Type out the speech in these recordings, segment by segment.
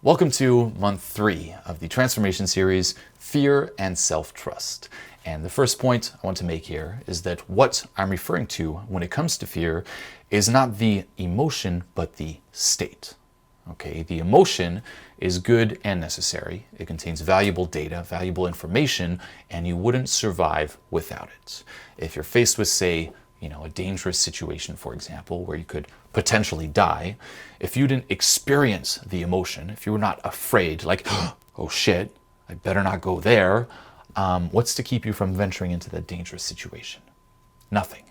Welcome to month 3 of the transformation series, Fear and Self-Trust. And the first point I want to make here is that what I'm referring to when it comes to fear is not the emotion, but the state. Okay, the emotion is good and necessary. It contains valuable data, valuable information, and you wouldn't survive without it. If you're faced with, say, a dangerous situation, for example, where you could potentially die, if you didn't experience the emotion, if you were not afraid, like, oh shit, I better not go there, what's to keep you from venturing into that dangerous situation? Nothing.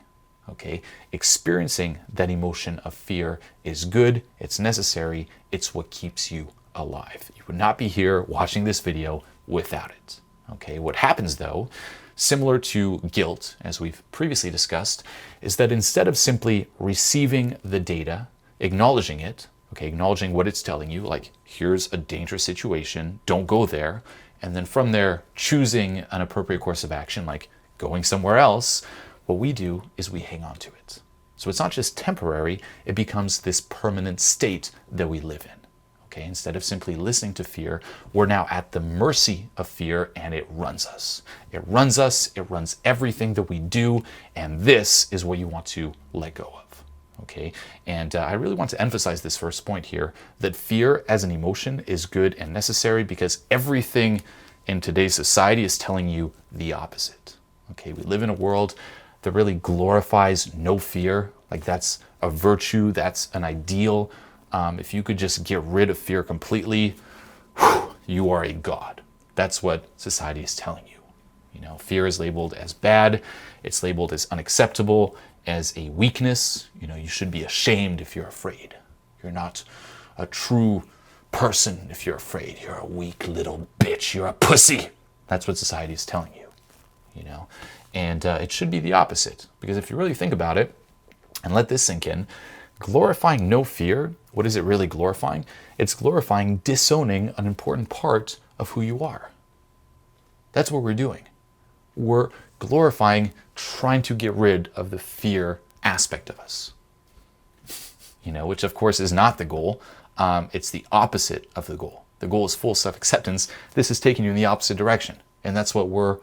Okay, experiencing that emotion of fear is good, it's necessary, it's what keeps you alive. You would not be here watching this video without it. Okay, what happens though, similar to guilt, as we've previously discussed, is that instead of simply receiving the data, acknowledging it, okay, acknowledging what it's telling you, like, here's a dangerous situation, don't go there, and then from there choosing an appropriate course of action, like going somewhere else, what we do is we hang on to it. So it's not just temporary, it becomes this permanent state that we live in. Okay, instead of simply listening to fear, we're now at the mercy of fear and it runs us. It runs us, it runs everything that we do, and this is what you want to let go of. Okay, and I really want to emphasize this first point here, that fear as an emotion is good and necessary because everything in today's society is telling you the opposite. Okay, we live in a world that really glorifies no fear, like that's a virtue, that's an ideal. If you could just get rid of fear completely, you are a god. That's what society is telling you. Fear is labeled as bad. It's labeled as unacceptable, as a weakness. You should be ashamed if you're afraid. You're not a true person if you're afraid. You're a weak little bitch. You're a pussy. That's what society is telling you. And it should be the opposite. Because if you really think about it, and let this sink in, glorifying no fear, what is it really glorifying? It's glorifying disowning an important part of who you are. That's what we're doing. We're glorifying trying to get rid of the fear aspect of us. Which of course is not the goal. It's the opposite of the goal. The goal is full self-acceptance. This is taking you in the opposite direction. And that's what we're,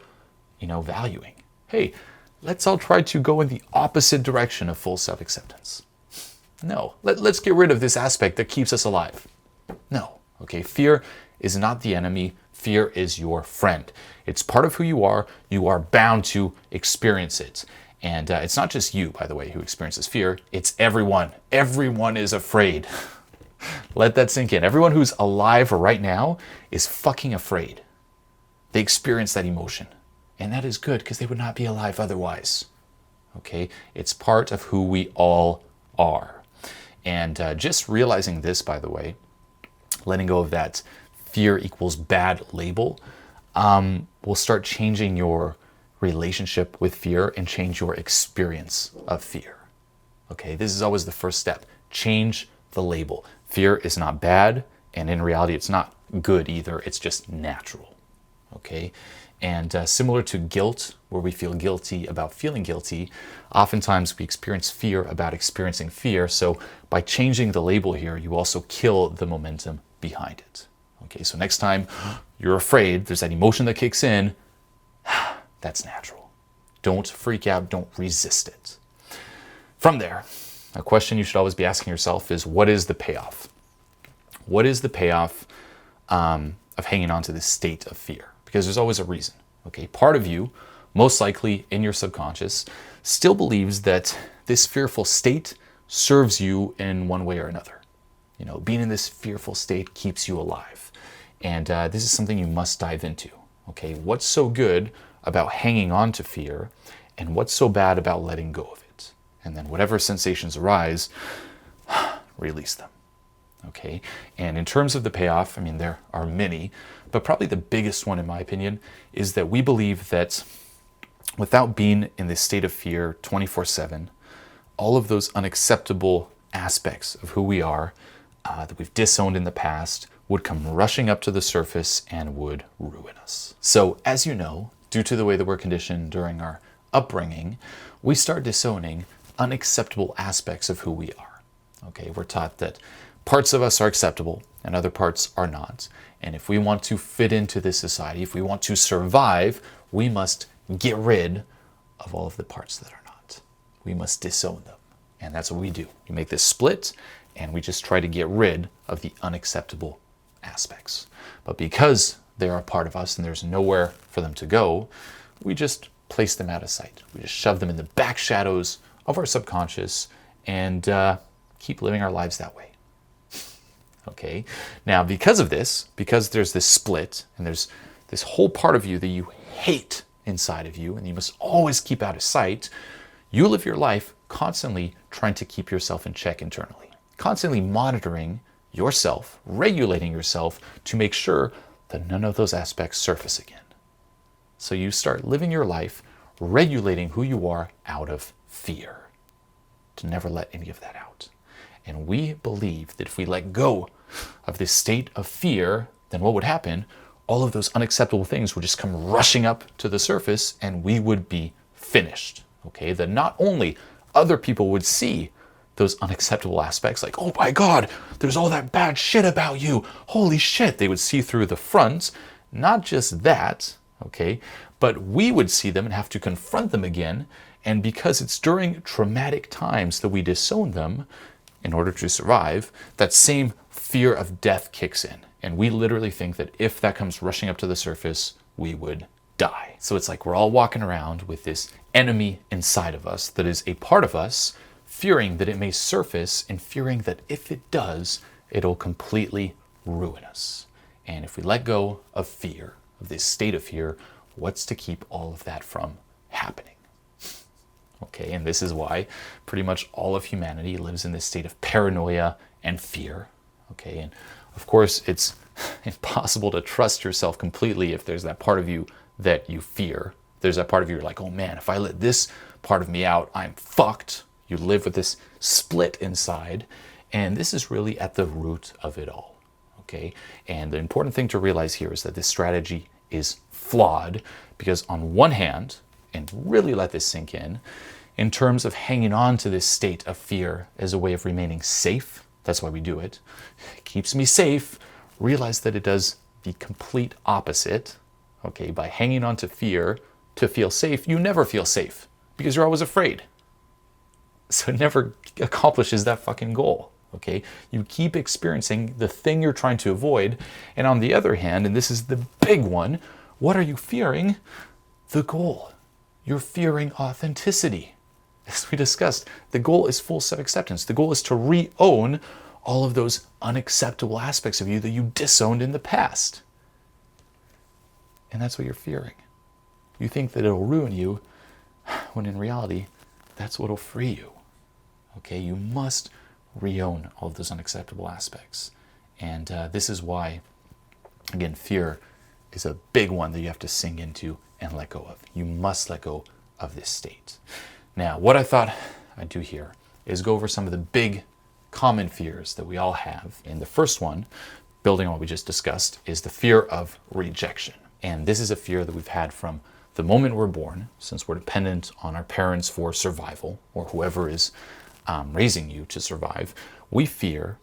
valuing. Hey, let's all try to go in the opposite direction of full self-acceptance. No, let's get rid of this aspect that keeps us alive. No, okay, fear is not the enemy. Fear is your friend. It's part of who you are. You are bound to experience it. And it's not just you, by the way, who experiences fear. It's everyone. Everyone is afraid. Let that sink in. Everyone who's alive right now is fucking afraid. They experience that emotion. And that is good because they would not be alive otherwise. Okay, it's part of who we all are. And just realizing this, by the way, letting go of that fear equals bad label, will start changing your relationship with fear and change your experience of fear. Okay, this is always the first step. Change the label. Fear is not bad, and in reality, it's not good either. It's just natural. Okay, and similar to guilt, where we feel guilty about feeling guilty, oftentimes we experience fear about experiencing fear. So by changing the label here, you also kill the momentum behind it. Okay, so next time you're afraid, there's that emotion that kicks in, that's natural. Don't freak out, don't resist it. From there, a question you should always be asking yourself is, what is the payoff? What is the payoff of hanging on to this state of fear? Because there's always a reason. Okay, part of you, most likely in your subconscious, still believes that this fearful state serves you in one way or another. Being in this fearful state keeps you alive. And this is something you must dive into. Okay, what's so good about hanging on to fear, and what's so bad about letting go of it? And then whatever sensations arise, release them. Okay, and in terms of the payoff, there are many, but probably the biggest one, in my opinion, is that we believe that without being in this state of fear 24/7, all of those unacceptable aspects of who we are that we've disowned in the past would come rushing up to the surface and would ruin us. So, as you know, due to the way that we're conditioned during our upbringing, we start disowning unacceptable aspects of who we are. Okay, we're taught that parts of us are acceptable and other parts are not. And if we want to fit into this society, if we want to survive, we must get rid of all of the parts that are not. We must disown them. And that's what we do. We make this split, and we just try to get rid of the unacceptable aspects. But because they're a part of us and there's nowhere for them to go, we just place them out of sight. We just shove them in the back shadows of our subconscious and keep living our lives that way. Okay? Now, because of this, because there's this split and there's this whole part of you that you hate inside of you and you must always keep out of sight, you live your life constantly trying to keep yourself in check internally, constantly monitoring yourself, regulating yourself to make sure that none of those aspects surface again. So you start living your life regulating who you are out of fear, to never let any of that out. And we believe that if we let go of this state of fear, then what would happen? All of those unacceptable things would just come rushing up to the surface and we would be finished. Okay, that not only other people would see those unacceptable aspects, like, oh my God, there's all that bad shit about you. Holy shit. They would see through the front. Not just that, okay, but we would see them and have to confront them again. And because it's during traumatic times that we disown them in order to survive, that same fear of death kicks in. And we literally think that if that comes rushing up to the surface, we would die. So it's like we're all walking around with this enemy inside of us that is a part of us, fearing that it may surface and fearing that if it does, it'll completely ruin us. And if we let go of fear, of this state of fear, what's to keep all of that from happening? Okay, and this is why pretty much all of humanity lives in this state of paranoia and fear. Okay, and of course it's impossible to trust yourself completely if there's that part of you that you fear. There's that part of you you're like, oh man, if I let this part of me out, I'm fucked. You live with this split inside, and this is really at the root of it all, okay? And the important thing to realize here is that this strategy is flawed because on one hand, and really let this sink in terms of hanging on to this state of fear as a way of remaining safe, that's why we do it. It keeps me safe. Realize that it does the complete opposite, okay? By hanging on to fear to feel safe, you never feel safe because you're always afraid. So it never accomplishes that fucking goal, okay? You keep experiencing the thing you're trying to avoid. And on the other hand, and this is the big one, what are you fearing? The goal. You're fearing authenticity. As we discussed, the goal is full self-acceptance. The goal is to re-own all of those unacceptable aspects of you that you disowned in the past. And that's what you're fearing. You think that it'll ruin you, when in reality, that's what'll free you. Okay, you must re-own all of those unacceptable aspects. And this is why, again, fear is a big one that you have to sink into and let go of. You must let go of this state. Now, what I thought I'd do here is go over some of the big common fears that we all have. And the first one, building on what we just discussed, is the fear of rejection. And this is a fear that we've had from the moment we're born, since we're dependent on our parents for survival, or whoever is raising you to survive. We fear,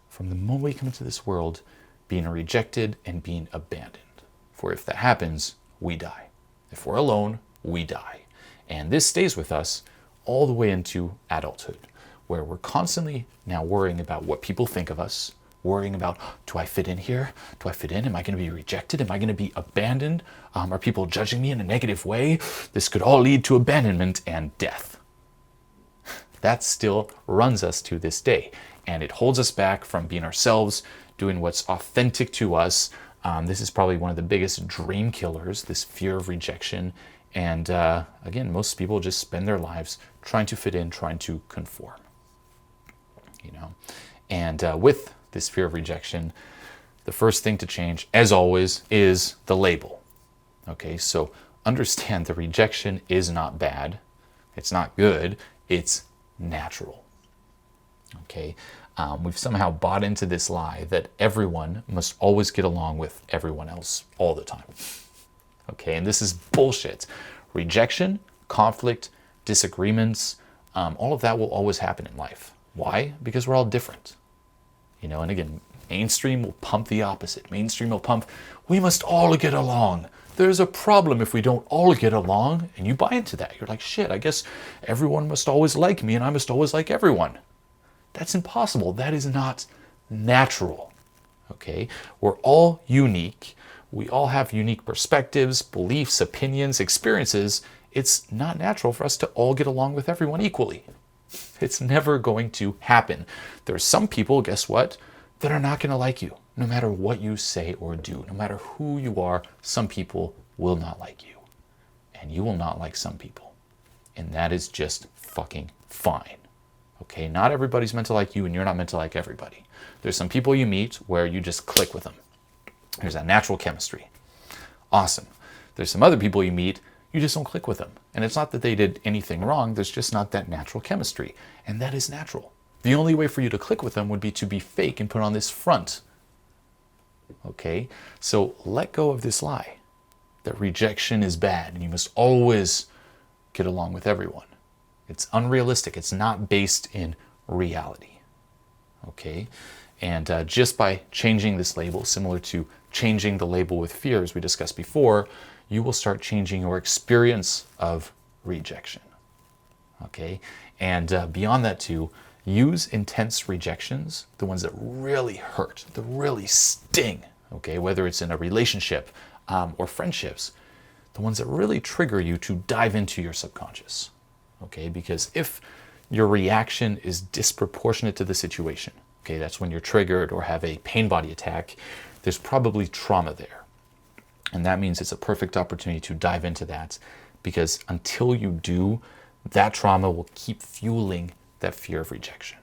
from the moment we come into this world, being rejected and being abandoned. For if that happens, we die. If we're alone, we die. And this stays with us all the way into adulthood, where we're constantly now worrying about what people think of us, worrying about, do I fit in here? Do I fit in? Am I going to be rejected? Am I going to be abandoned? Are people judging me in a negative way? This could all lead to abandonment and death. That still runs us to this day, and it holds us back from being ourselves, doing what's authentic to us. This is probably one of the biggest dream killers, this fear of rejection. And again, most people just spend their lives trying to fit in, trying to conform. You know, and with this fear of rejection, the first thing to change, as always, is the label. Okay, so understand the rejection is not bad. It's not good. It's natural. Okay, we've somehow bought into this lie that everyone must always get along with everyone else all the time. Okay, and this is bullshit. Rejection, conflict, disagreements, all of that will always happen in life. Why? Because we're all different. You know, and again, Mainstream will pump the opposite. Mainstream will pump, we must all get along. There's a problem if we don't all get along. And you buy into that. You're like, shit, I guess everyone must always like me and I must always like everyone. That's impossible. That is not natural. Okay? We're all unique. We all have unique perspectives, beliefs, opinions, experiences. It's not natural for us to all get along with everyone equally. It's never going to happen. There are some people, guess what, that are not going to like you. No matter what you say or do, no matter who you are, some people will not like you. And you will not like some people. And that is just fucking fine. Okay? Not everybody's meant to like you and you're not meant to like everybody. There's some people you meet where you just click with them. There's that natural chemistry. Awesome. There's some other people you meet, you just don't click with them. And it's not that they did anything wrong, there's just not that natural chemistry. And that is natural. The only way for you to click with them would be to be fake and put on this front. Okay? So let go of this lie that rejection is bad and you must always get along with everyone. It's unrealistic. It's not based in reality. Okay? And just by changing this label, similar to changing the label with fear, as we discussed before, you will start changing your experience of rejection. Okay? And beyond that too, use intense rejections, the ones that really hurt, that really sting, okay? Whether it's in a relationship or friendships, the ones that really trigger you to dive into your subconscious, okay? Because if your reaction is disproportionate to the situation, okay, that's when you're triggered or have a pain body attack, there's probably trauma there. And that means it's a perfect opportunity to dive into that, because until you do, that trauma will keep fueling that fear of rejection.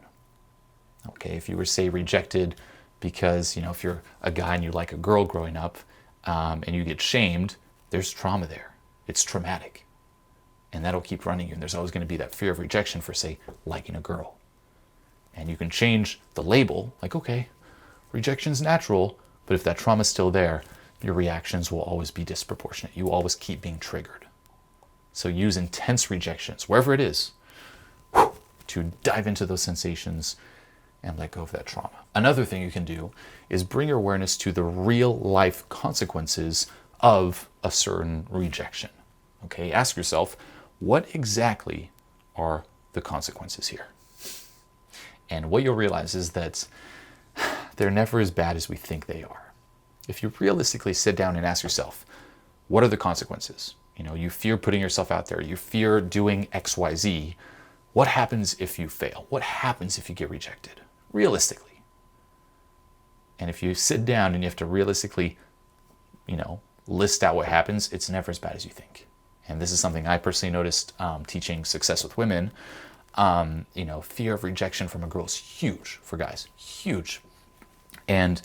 Okay, if you were, say, rejected because, if you're a guy and you like a girl growing up and you get shamed, there's trauma there. It's traumatic. And that'll keep running you. And there's always going to be that fear of rejection for, say, liking a girl. And you can change the label, like, okay, rejection's natural, but if that trauma's still there, your reactions will always be disproportionate. You always keep being triggered. So use intense rejections, wherever it is, to dive into those sensations and let go of that trauma. Another thing you can do is bring your awareness to the real life consequences of a certain rejection. Okay, ask yourself, what exactly are the consequences here? And what you'll realize is that they're never as bad as we think they are. If you realistically sit down and ask yourself, what are the consequences? You fear putting yourself out there. You fear doing X, Y, Z. What happens if you fail? What happens if you get rejected? Realistically. And if you sit down and you have to realistically, list out what happens, it's never as bad as you think. And this is something I personally noticed teaching success with women. Fear of rejection from a girl is huge for guys. Huge. And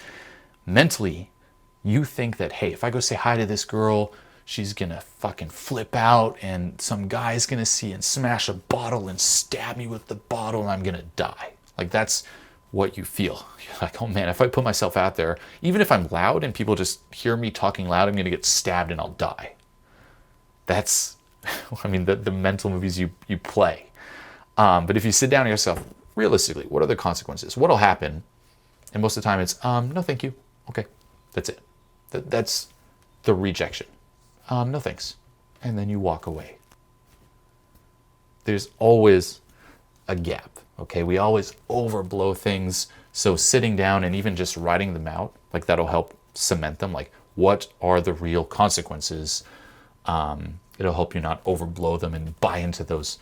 mentally, you think that, hey, if I go say hi to this girl, she's gonna fucking flip out and some guy's gonna see and smash a bottle and stab me with the bottle and I'm gonna die. Like, that's what you feel. You're like, oh man, if I put myself out there, even if I'm loud and people just hear me talking loud, I'm gonna get stabbed and I'll die. That's, the mental movies you play. But if you sit down to yourself, realistically, what are the consequences? What'll happen? And most of the time it's, no thank you. Okay, that's it. That's the rejection. No thanks. And then you walk away. There's always a gap, okay? We always overblow things. So sitting down and even just writing them out, like, that'll help cement them. Like, what are the real consequences? It'll help you not overblow them and buy into those,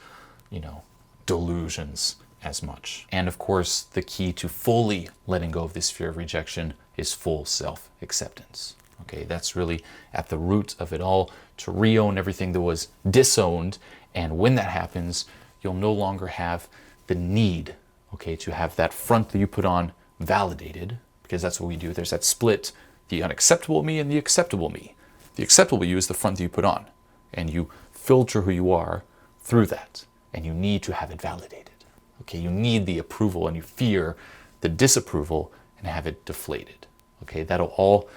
delusions as much. And of course, the key to fully letting go of this fear of rejection is full self-acceptance. Okay, that's really at the root of it all, to re-own everything that was disowned. And when that happens, you'll no longer have the need, okay, to have that front that you put on validated, because that's what we do. There's that split, the unacceptable me and the acceptable me. The acceptable you is the front that you put on, and you filter who you are through that, and you need to have it validated. Okay, you need the approval and you fear the disapproval and have it deflated. Okay, that'll all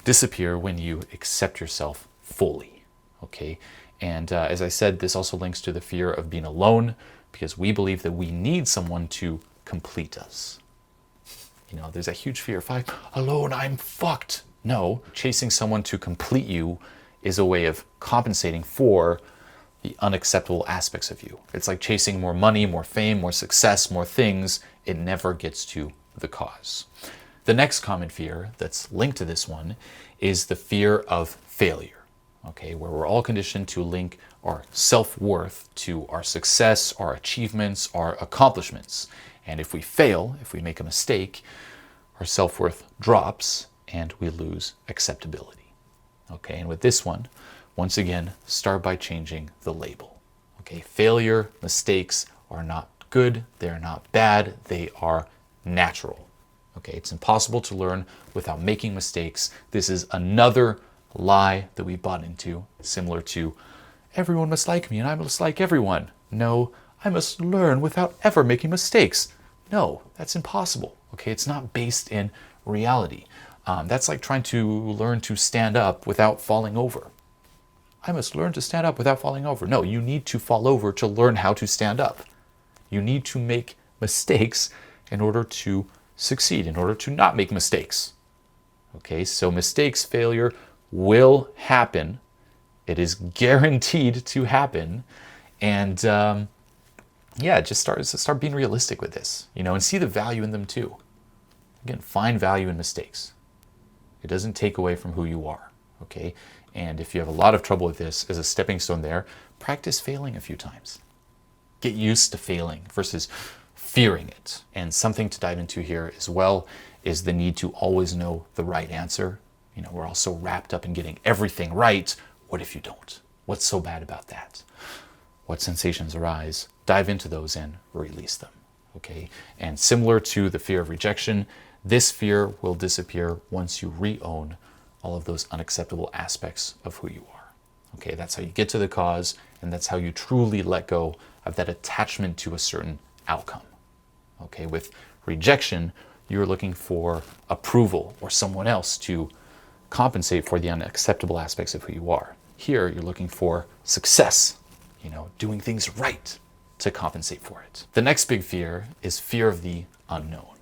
disappear when you accept yourself fully. Okay, and as I said, this also links to the fear of being alone, because we believe that we need someone to complete us. There's a huge fear. If I'm alone, I'm fucked. No, chasing someone to complete you is a way of compensating for the unacceptable aspects of you. It's like chasing more money, more fame, more success, more things. It never gets to the cause. The next common fear that's linked to this one is the fear of failure, okay, where we're all conditioned to link our self-worth to our success, our achievements, our accomplishments. And if we fail, if we make a mistake, our self-worth drops and we lose acceptability. Okay, and with this one, once again, start by changing the label. Okay, failure, mistakes are not good, they're not bad, they are natural. Okay, it's impossible to learn without making mistakes. This is another lie that we bought into, similar to everyone must like me and I must like everyone. No, I must learn without ever making mistakes. No, that's impossible. Okay, it's not based in reality. That's like trying to learn to stand up without falling over. I must learn to stand up without falling over. No, you need to fall over to learn how to stand up. You need to make mistakes in order to succeed, in order to not make mistakes. Okay, so mistakes, failure will happen. It is guaranteed to happen. And just start being realistic with this, and see the value in them too. Again, find value in mistakes. It doesn't take away from who you are, okay? And if you have a lot of trouble with this as a stepping stone there, practice failing a few times. Get used to failing versus fearing it. And something to dive into here as well is the need to always know the right answer. We're all so wrapped up in getting everything right. What if you don't? What's so bad about that? What sensations arise? Dive into those and release them, okay? And similar to the fear of rejection, this fear will disappear once you re-own all of those unacceptable aspects of who you are. Okay, that's how you get to the cause, and that's how you truly let go of that attachment to a certain outcome. Okay, with rejection, you're looking for approval or someone else to compensate for the unacceptable aspects of who you are. Here, you're looking for success, doing things right to compensate for it. The next big fear is fear of the unknown.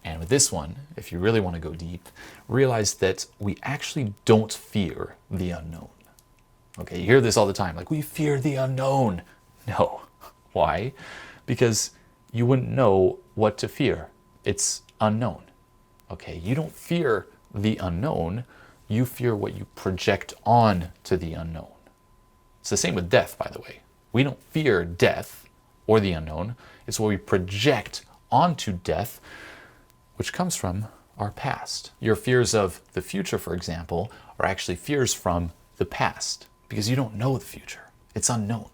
And with this one, if you really want to go deep, realize that we actually don't fear the unknown. Okay, you hear this all the time, like, we fear the unknown. No. Why? Because you wouldn't know what to fear. It's unknown. Okay, you don't fear the unknown, you fear what you project on to the unknown. It's the same with death, by the way. We don't fear death or the unknown. It's what we project onto death, which comes from our past. Your fears of the future, for example, are actually fears from the past because you don't know the future. It's unknown,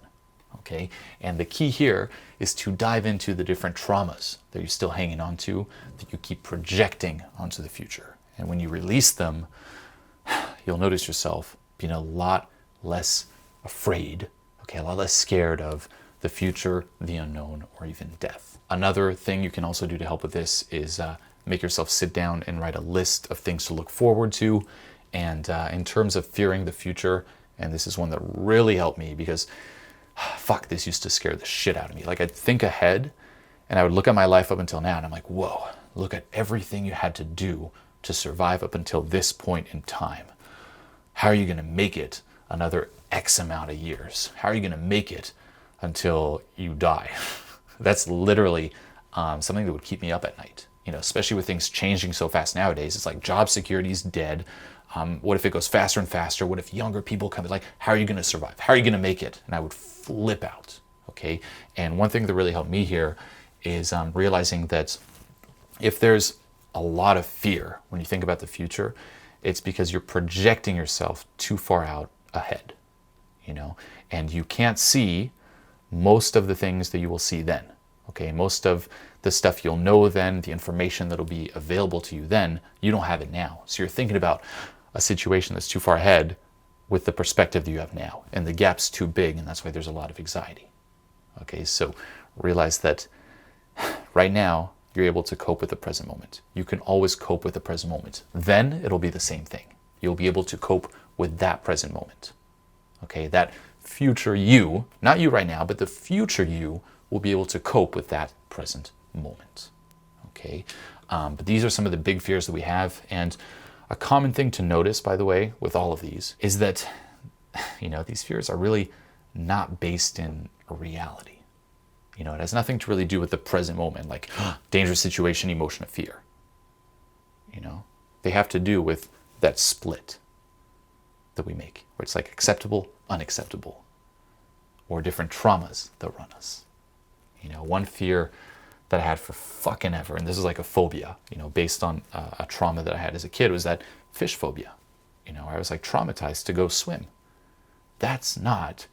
okay? And the key here is to dive into the different traumas that you're still hanging on to, that you keep projecting onto the future. And when you release them, you'll notice yourself being a lot less afraid, okay, a lot less scared of the future, the unknown, or even death. Another thing you can also do to help with this is make yourself sit down and write a list of things to look forward to. And in terms of fearing the future, and this is one that really helped me because, this used to scare the shit out of me. Like, I'd think ahead and I would look at my life up until now and I'm like, whoa, look at everything you had to do to survive up until this point in time. How are you going to make it another X amount of years? How are you going to make it until you die? That's literally something that would keep me up at night. Especially with things changing so fast nowadays. It's like job security is dead. What if it goes faster and faster? What if younger people come in? Like, how are you going to survive? How are you going to make it? And I would flip out, okay? And one thing that really helped me here is realizing that if there's a lot of fear when you think about the future, it's because you're projecting yourself too far out ahead, and you can't see most of the things that you will see then. Okay, most of the stuff you'll know then, the information that'll be available to you then, you don't have it now. So you're thinking about a situation that's too far ahead with the perspective that you have now, and the gap's too big, and that's why there's a lot of anxiety. Okay, so realize that right now you're able to cope with the present moment. You can always cope with the present moment. Then it'll be the same thing. You'll be able to cope with that present moment. Okay, that future you, not you right now, but the future you will be able to cope with that present moment. Okay, But these are some of the big fears that we have. And a common thing to notice, by the way, with all of these is that, these fears are really not based in a reality. It has nothing to really do with the present moment, like dangerous situation, emotion of fear. They have to do with that split that we make, where it's like acceptable, unacceptable, or different traumas that run us. One fear that I had for fucking ever, and this is like a phobia, based on a trauma that I had as a kid, was that fish phobia. I was like traumatized to go swim. That's not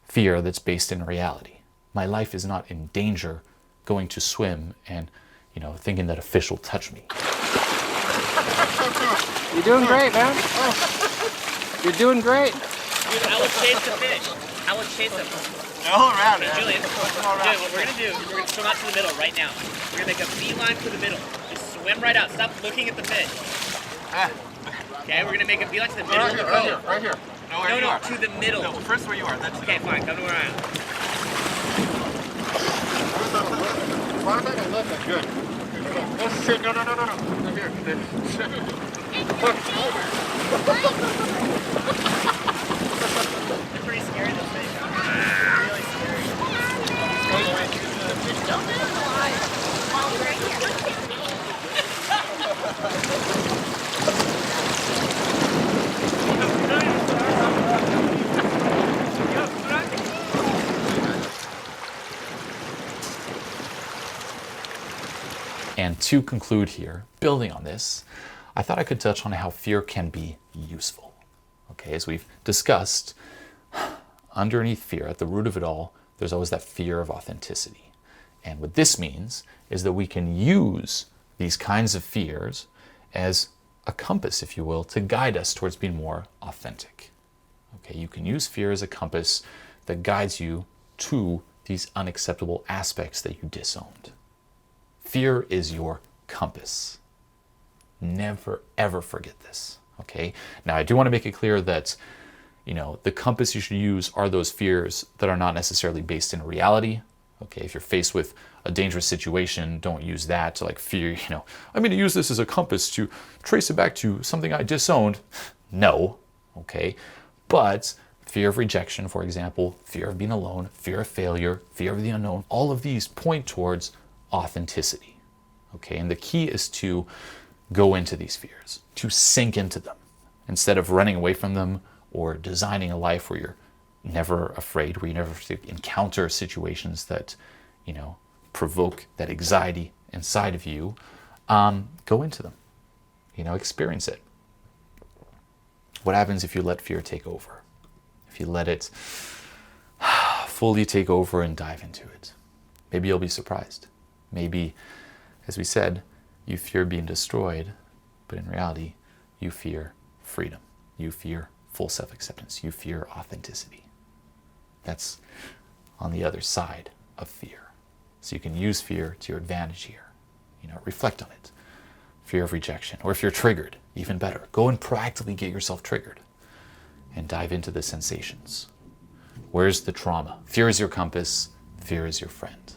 fear that's based in reality. My life is not in danger going to swim and, thinking that a fish will touch me. You're doing great, man. You're doing great. Dude, I will chase the fish. I will chase them. All around it. Julian, what we're going to do is we're going to swim out to the middle right now. We're going to make a beeline to the middle. Just swim right out. Stop looking at the fish. Okay, we're going to make a beeline to the middle of the boat. Right here. No, to the middle. No, first where you are. That's Okay, fine. Come to where I am. Good. No. Right here. They're pretty scary, those fish. Really And to conclude here, building on this, I thought I could touch on how fear can be useful. Okay, as we've discussed, underneath fear, at the root of it all, there's always that fear of authenticity. And what this means is that we can use these kinds of fears as a compass, if you will, to guide us towards being more authentic. Okay, you can use fear as a compass that guides you to these unacceptable aspects that you disowned. Fear is your compass. Never, ever forget this, okay? Now, I do want to make it clear that, the compass you should use are those fears that are not necessarily based in reality, okay? If you're faced with a dangerous situation, don't use that to fear, I'm going to use this as a compass to trace it back to something I disowned. No, okay? But fear of rejection, for example, fear of being alone, fear of failure, fear of the unknown, all of these point towards authenticity, okay? And the key is to go into these fears, to sink into them, instead of running away from them or designing a life where you're never afraid, where you never encounter situations that, provoke that anxiety inside of you. Go into them, experience it. What happens if you let fear take over? If you let it fully take over and dive into it? Maybe you'll be surprised. Maybe, as we said, you fear being destroyed, but in reality, you fear freedom. You fear full self-acceptance. You fear authenticity. That's on the other side of fear. So you can use fear to your advantage here. Reflect on it. Fear of rejection. Or if you're triggered, even better. Go and proactively get yourself triggered and dive into the sensations. Where's the trauma? Fear is your compass. Fear is your friend.